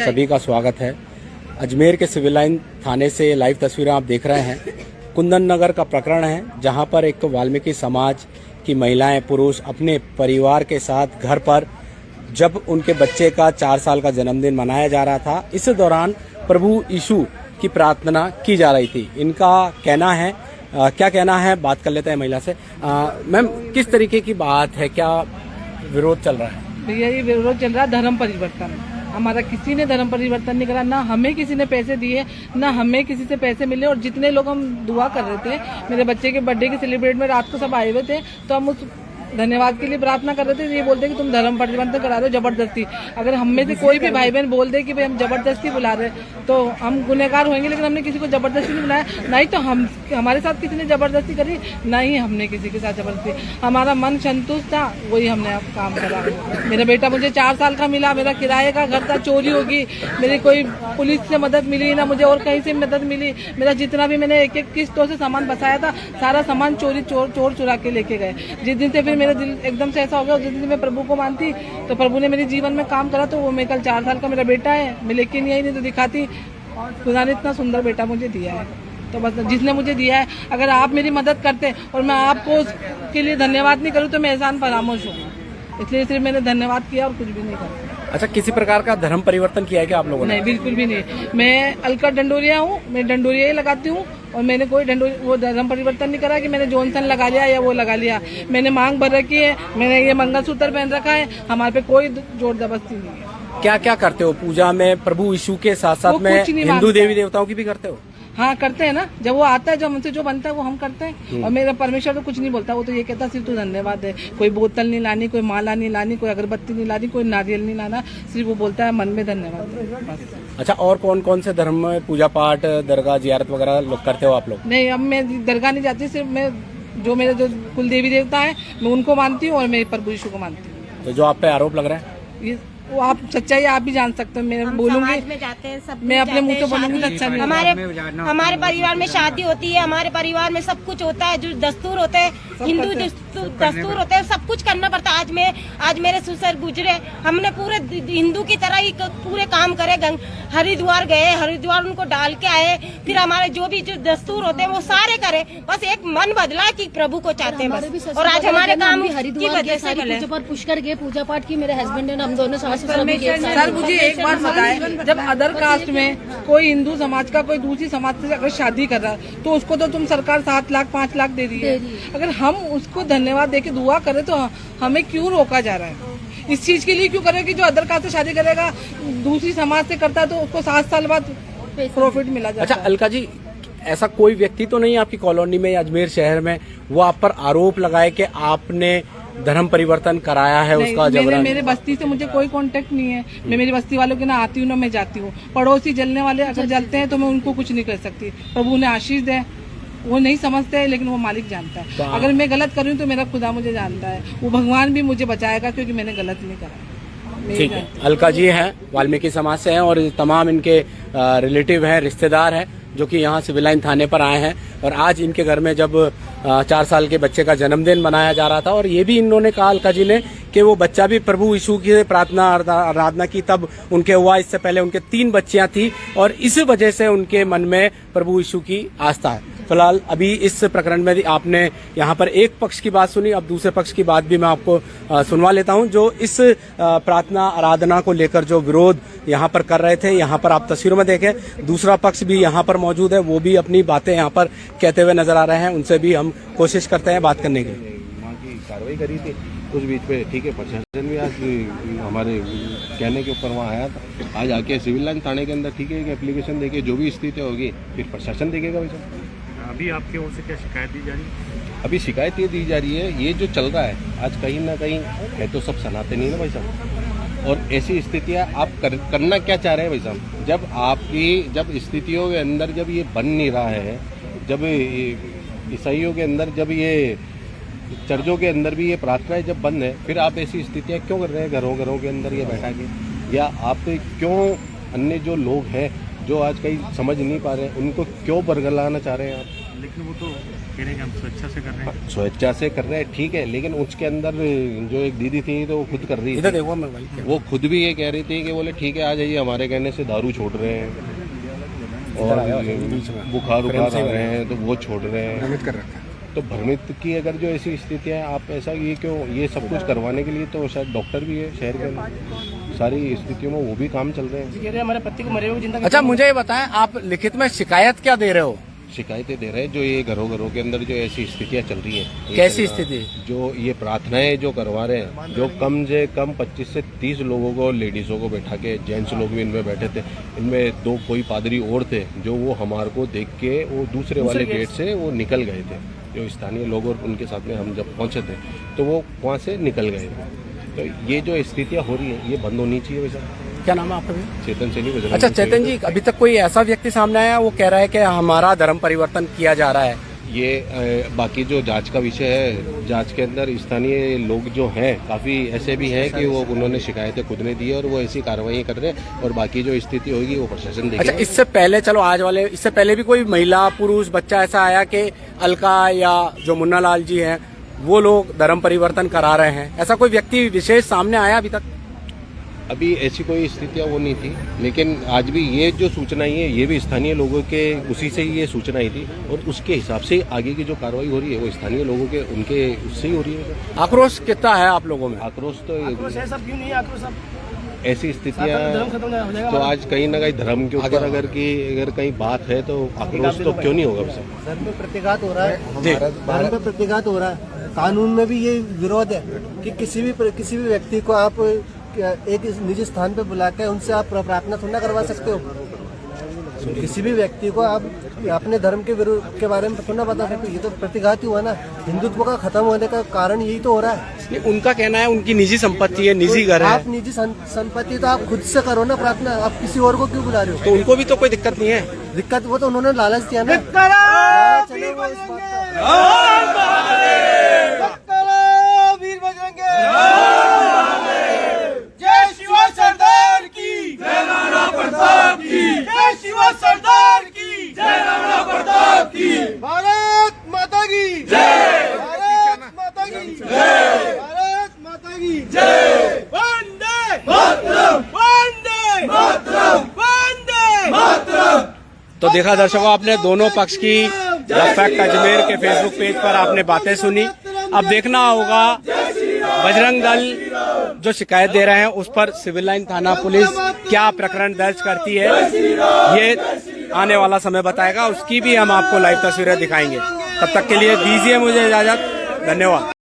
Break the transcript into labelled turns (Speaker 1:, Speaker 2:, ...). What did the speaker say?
Speaker 1: सभी का स्वागत है। अजमेर के सिविल लाइन थाने से लाइव तस्वीरें आप देख रहे हैं। कुंदन नगर का प्रकरण है, जहां पर एक तो वाल्मीकि समाज की महिलाएं पुरुष अपने परिवार के साथ घर पर जब उनके बच्चे का 4 साल का जन्मदिन मनाया जा रहा था, इस दौरान प्रभु यीशु की प्रार्थना की जा रही थी। इनका कहना है, क्या कहना है, बात कर लेते हैं महिला से। मैम, किस तरीके की बात है, क्या विरोध चल रहा है?
Speaker 2: भैया ये विरोध चल रहा है धर्म परिवर्तन। हमारा किसी ने धर्म परिवर्तन नहीं करा, ना हमें किसी ने पैसे दिए, ना हमें किसी से पैसे मिले। और जितने लोग हम दुआ कर रहे थे, मेरे बच्चे के बर्थडे के सेलिब्रेट में रात को सब आए हुए थे, तो हम उस धन्यवाद के लिए प्रार्थना कर रहे थे। ये बोलते कि तुम धर्म परिवर्तन करा रहे हो जबरदस्ती। अगर हम में से कोई भी भाई बहन बोल दे कि भाई हम जबरदस्ती बुला रहे तो हम गुनहगार होंगे, लेकिन हमने किसी को जबरदस्ती नहीं बुलाया। ना ही तो हमारे साथ किसी ने जबरदस्ती करी, ना ही हमने किसी के साथ जबरदस्ती। हमारा मन संतुष्ट था, वही हमने अब काम करा। मेरा बेटा मुझे 4 साल का मिला, मेरा किराए का घर था, चोरी होगी, मेरी कोई पुलिस से मदद मिली ना मुझे और कहीं से मदद मिली। मेरा जितना भी मैंने एक किस्तों से सामान बसाया था, सारा सामान चोर चुरा के लेके गए। जिस दिन से फिर मेरा दिल एकदम से ऐसा हो गया, जिस दिन मैं प्रभु को मानती तो प्रभु ने मेरे जीवन में काम करा। तो वो मैं कल 4 साल का मेरा बेटा है, मैं लेके नहीं आई, नहीं तो दिखाती। खुदा ने इतना सुंदर बेटा मुझे दिया है, तो बस जिसने मुझे दिया है, अगर आप मेरी मदद करते और मैं आपको उसके लिए धन्यवाद नहीं करूँ तो मैं एहसान फरामोश हूँ। इसलिए सिर्फ मैंने धन्यवाद किया और कुछ भी नहीं करा।
Speaker 1: अच्छा, किसी प्रकार का धर्म परिवर्तन किया है क्या आप लोगों ने?
Speaker 2: नहीं, बिल्कुल भी नहीं। मैं अलका डंडोरिया हूँ, मैं डंडोरिया ही लगाती हूँ और मैंने कोई वो धर्म परिवर्तन नहीं करा कि मैंने जॉनसन लगा लिया या वो लगा लिया। मैंने मांग भर रखी है, मैंने ये मंगलसूत्र पहन रखा है, हमारे पे कोई जोर जबरदस्ती नहीं है।
Speaker 1: क्या क्या करते हो पूजा में? प्रभु यीशु के साथ साथ में हिंदू देवी देवताओं की भी करते हो?
Speaker 2: हाँ, करते हैं ना। जब वो आता है, जो हमसे जो बनता है वो हम करते हैं। और मेरा परमेश्वर तो कुछ नहीं बोलता, वो तो ये कहता सिर्फ तू धन्यवाद है। कोई बोतल नहीं लानी, कोई माला नहीं लानी, कोई अगरबत्ती नहीं लानी, कोई नारियल नहीं लाना, सिर्फ वो बोलता है मन में धन्यवाद बस।
Speaker 1: अच्छा, और कौन कौन से धर्म में पूजा पाठ, दरगाह जियारत वगैरह लोग करते हो आप लोग?
Speaker 2: नहीं, अब मैं दरगाह नहीं जाती, सिर्फ मैं जो मेरे जो कुल देवी देवता है मैं उनको मानती हूँ और मैं प्रभु यीशु को मानती हूँ।
Speaker 1: तो जो आप पे आरोप लग रहा है,
Speaker 2: ये वो आप सच्चाई आप भी जान सकते हो। मैं बोलूंगी,
Speaker 3: में जाते हैं, सब
Speaker 2: मैं अपने मुंह से बोलूंगी तो अच्छा नहीं।
Speaker 3: हमारे परिवार में शादी होती है, हमारे परिवार में सब कुछ होता है, जो दस्तूर होते हैं, हिंदू दस्तूर होते हैं, सब कुछ करना पड़ता है। आज मेरे ससुर गुजरे, हमने पूरे हिंदू की तरह ही पूरे काम करे। हरिद्वार गए, हरिद्वार उनको डाल के आए, फिर हमारे जो भी जो दस्तूर होते हैं वो सारे करे। बस एक मन बदला कि प्रभु को चाहते हैं बस। और आज हमारे काम की वजह से
Speaker 4: पुष्कर गए, पूजा पाठ की, मेरे हस्बैंड ने, हम दोनों
Speaker 2: सर मुझे एक बात बताएं, जब अदर कास्ट में कोई हिंदू समाज का कोई दूसरी समाज से अगर शादी कर रहा है तो उसको तो तुम सरकार 7 लाख 5 लाख दे रही है। अगर हम उसको धन्यवाद देके दुआ करें तो हमें क्यों रोका जा रहा है? इस चीज के लिए क्यों करें कि जो अदर कास्ट से शादी करेगा दूसरी समाज से करता है तो उसको 7 साल बाद प्रॉफिट मिला जाता है।
Speaker 1: अच्छा अलका जी, ऐसा कोई व्यक्ति तो नहीं आपकी कॉलोनी में या अजमेर शहर में वो आप पर आरोप लगाए कि आपने धर्म परिवर्तन कराया है? उसका जबरन?
Speaker 2: मेरे बस्ती से मुझे कोई कांटेक्ट नहीं है। मैं मेरी बस्ती वालों के ना आती हूँ ना मैं जाती हूँ। पड़ोसी जलने वाले अगर जलते हैं तो मैं उनको कुछ नहीं कर सकती। प्रभु ने आशीष दे, वो नहीं समझते हैं लेकिन वो मालिक जानता है। अगर मैं गलत कर रही हूँ तो मेरा खुदा मुझे जानता है, वो भगवान भी मुझे बचाएगा क्योंकि मैंने गलत नहीं करा।
Speaker 1: ठीक है, अलका जी हैं, वाल्मीकि समाज से हैं और तमाम इनके रिलेटिव हैं, रिश्तेदार हैं जो कि यहाँ सिविल लाइन थाने पर आए हैं। और आज इनके घर में जब 4 साल के बच्चे का जन्मदिन मनाया जा रहा था और ये भी इन्होंने कहा अलका जी ने कि वो बच्चा भी प्रभु यीशु की प्रार्थना आराधना की तब उनके हुआ। इससे पहले उनके 3 बच्चियां थी और इस वजह से उनके मन में प्रभु यीशु की आस्था है। फिलहाल अभी इस प्रकरण में आपने यहाँ पर एक पक्ष की बात सुनी, अब दूसरे पक्ष की बात भी मैं आपको सुनवा लेता हूँ। जो इस प्रार्थना आराधना को लेकर जो विरोध यहाँ पर कर रहे थे, यहाँ पर आप तस्वीरों में देखें दूसरा पक्ष भी यहाँ पर मौजूद है, वो भी अपनी बातें यहाँ पर कहते हुए नजर आ रहे हैं। उनसे भी हम कोशिश करते हैं बात करने की।
Speaker 5: वहाँ की कार्रवाई करी थी उस बीच पे, ठीक है। प्रशासन भी आज हमारे कहने के ऊपर वहाँ आया था, आज आके सिविल लाइन थाने के अंदर, ठीक है, एप्लीकेशन देके जो भी स्थिति होगी फिर प्रशासन देखेगा भाई साहब।
Speaker 6: अभी आपकी ओर से क्या शिकायत दी जा रही है?
Speaker 5: अभी शिकायत ये दी जा रही है, ये जो चल रहा है आज कहीं ना कहीं है तो सब सनातनी ना भाई साहब। और ऐसी स्थितियाँ आप करना क्या चाह रहे हैं भाई साहब? जब आपकी जब स्थितियों के अंदर जब ये बन नहीं रहा है, जब ईसाइयों के अंदर जब ये चर्चों के अंदर भी ये प्रार्थनाएं जब बंद है, फिर आप ऐसी स्थितियाँ क्यों कर रहे हैं घरों के अंदर ये बैठा के? या आप क्यों अन्य जो लोग हैं जो आज कहीं समझ नहीं पा रहे हैं, उनको क्यों बरगलाना चाह रहे हैं आप?
Speaker 6: लेकिन वो तो कह रहे हैं कि हम स्वेच्छा से कर रहे हैं।
Speaker 5: स्वेच्छा से कर रहे हैं, ठीक है, लेकिन उसके अंदर जो एक दीदी थी तो वो खुद कर रही
Speaker 1: इधर
Speaker 5: थी,
Speaker 1: देखो मैं भाई
Speaker 5: वो खुद भी ये कह रही थी कि बोले ठीक है आ जाइए, हमारे कहने से दारू छोड़ रहे हैं और बुखार आ रहे हैं तो वो छोड़ रहे हैं। तो भ्रमित की अगर जो ऐसी स्थितियाँ है, आप ऐसा ये क्यों, ये सब कुछ करवाने के लिए तो शायद डॉक्टर भी है शहर के अंदर, सारी स्थितियों में वो भी काम चल रहे हैं।
Speaker 2: हमारे पति को मरे हुए जिंदा।
Speaker 1: अच्छा मुझे ये बताएं, आप लिखित में शिकायत क्या दे रहे हो?
Speaker 5: शिकायतें दे रहे हैं जो ये घरों के अंदर जो ऐसी स्थितियां चल रही है।
Speaker 1: कैसी स्थिति?
Speaker 5: जो ये प्रार्थनाएं जो करवा रहे हैं, जो कम से कम 25 से 30 लोगों को, लेडीज़ों को बैठा के, जेंट्स लोग भी इनमें बैठे थे, इनमें 2 कोई पादरी और थे जो वो हमारे को देख के वो दूसरे वाले गेट से वो निकल गए थे। जो स्थानीय लोग और उनके साथ में हम जब पहुंचे थे तो वो वहाँ से निकल गए थे। तो ये जो स्थितियाँ हो रही है ये बंद होनी चाहिए। वैसा
Speaker 1: क्या नाम है आपका?
Speaker 5: चेतन सैनी बजरंग।
Speaker 1: अच्छा चेतन जी, अभी तक कोई ऐसा व्यक्ति सामने आया वो कह रहा है कि हमारा धर्म परिवर्तन किया जा रहा है?
Speaker 5: ये बाकी जो जांच का विषय है, जांच के अंदर स्थानीय लोग जो हैं काफ़ी ऐसे भी हैं कि वो उन्होंने शिकायतें खुद ने दी है और वो ऐसी कार्रवाई कर रहे हैं और बाकी जो स्थिति होगी वो प्रशासन देखेगा।
Speaker 1: अच्छा इससे पहले, चलो आज वाले, इससे पहले भी कोई महिला, पुरुष, बच्चा ऐसा आया कि अलका या जो मुन्ना लाल जी हैं वो लोग धर्म परिवर्तन करा रहे हैं, ऐसा कोई व्यक्ति विशेष सामने आया अभी तक?
Speaker 5: अभी ऐसी कोई स्थितियाँ वो नहीं थी, लेकिन आज भी ये जो सूचना आई है ये भी स्थानीय लोगों के उसी से ही ये सूचना आई थी और उसके हिसाब से आगे की जो कार्रवाई हो रही है वो स्थानीय लोगों के उनके उससे ही हो रही है।
Speaker 1: आक्रोश कितना है आप लोगों में?
Speaker 5: आक्रोश तो
Speaker 2: सब क्यों नहीं आक्रोश?
Speaker 5: ऐसी स्थितियाँ तो आज कहीं ना कहीं धर्म के ऊपर अगर कहीं बात है तो आक्रोश तो क्यों नहीं होगा?
Speaker 7: धर्म पे प्रतिघात हो रहा है, धर्म पे प्रतिघात हो रहा है। कानून में भी ये विरोध है कि किसी भी व्यक्ति को आप एक निजी स्थान पे बुला के उनसे आप प्रार्थना थोड़ा करवा सकते हो। किसी भी व्यक्ति को आप अपने धर्म के बारे में थोड़ा बता सकते हो। ये तो प्रतिघात ही हुआ ना। हिंदुत्व का खत्म होने का कारण यही तो हो रहा है।
Speaker 1: उनका कहना है उनकी निजी संपत्ति है, निजी घर है।
Speaker 7: आप निजी संपत्ति तो आप खुद से करो ना प्रार्थना, आप किसी और को क्यों बुला रहे हो?
Speaker 1: तो उनको भी तो कोई दिक्कत नहीं है।
Speaker 7: दिक्कत वो तो उन्होंने लालच दिया ना। भारत माता की जय, भारत माता की जय, भारत माता की जय। वंदे मातरम, वंदे मातरम, वंदे मातरम।
Speaker 1: तो देखा दर्शकों, आपने दोनों पक्ष की द फैक्ट अजमेर के फेसबुक पेज पर आपने बातें सुनी। अब देखना होगा बजरंग दल जो शिकायत दे रहे हैं उस पर सिविल लाइन थाना पुलिस क्या प्रकरण दर्ज करती है, ये आने वाला समय बताएगा। उसकी भी हम आपको लाइव तस्वीरें दिखाएंगे। तब तक के लिए दीजिए मुझे इजाजत। धन्यवाद।